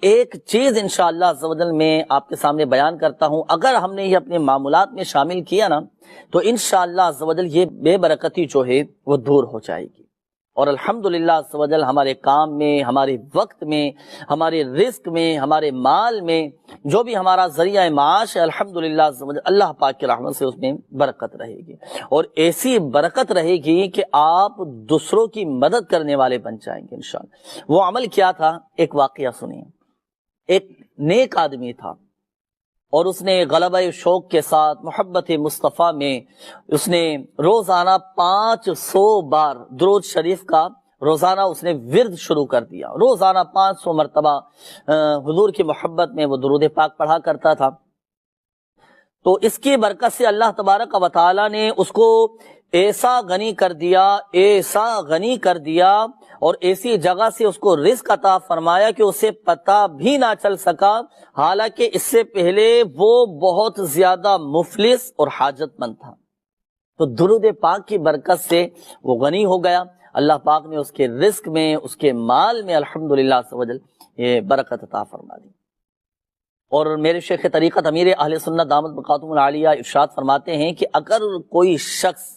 ایک چیز انشاءاللہ عز و جل میں آپ کے سامنے بیان کرتا ہوں، اگر ہم نے یہ اپنے معمولات میں شامل کیا نا تو انشاءاللہ عز و جل یہ بے برکتی جو ہے وہ دور ہو جائے گی، اور الحمدللہ عز و جل ہمارے کام میں، ہمارے وقت میں، ہمارے رزق میں، ہمارے مال میں، جو بھی ہمارا ذریعہ معاش ہے، الحمدللہ عز و جل اللہ پاک کی رحمت سے اس میں برکت رہے گی، اور ایسی برکت رہے گی کہ آپ دوسروں کی مدد کرنے والے بن جائیں گے انشاءاللہ۔ وہ عمل کیا تھا؟ ایک واقعہ سنیے۔ ایک نیک آدمی تھا اور اس نے غلبہ شوق کے ساتھ محبت مصطفیٰ میں اس نے روزانہ 500 بار درود شریف کا روزانہ اس نے ورد شروع کر دیا، روزانہ 500 مرتبہ حضور کی محبت میں وہ درود پاک پڑھا کرتا تھا۔ تو اس کی برکت سے اللہ تبارک و تعالی نے اس کو ایسا غنی کر دیا، ایسا غنی کر دیا، اور ایسی جگہ سے اس کو رزق عطا فرمایا کہ اسے پتہ بھی نہ چل سکا، حالانکہ اس سے پہلے وہ بہت زیادہ مفلس اور حاجت مند تھا۔ تو درود پاک کی برکت سے وہ غنی ہو گیا، اللہ پاک نے اس کے رزق میں، اس کے مال میں الحمدللہ عز و جل یہ برکت عطا فرما دی۔ اور میرے شیخ طریقت امیر اہل سنت دامت بقاتہم العالیہ ارشاد فرماتے ہیں کہ اگر کوئی شخص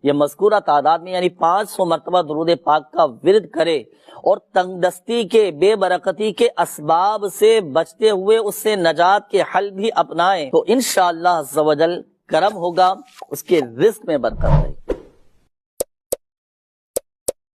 یہ مذکورہ تعداد میں یعنی 500 مرتبہ درود پاک کا ورد کرے اور تنگ دستی کے، بے برکتی کے اسباب سے بچتے ہوئے اس سے نجات کے حل بھی اپنائے تو انشاءاللہ عز و جل کرم ہوگا، اس کے رزق میں برکت رہے گی۔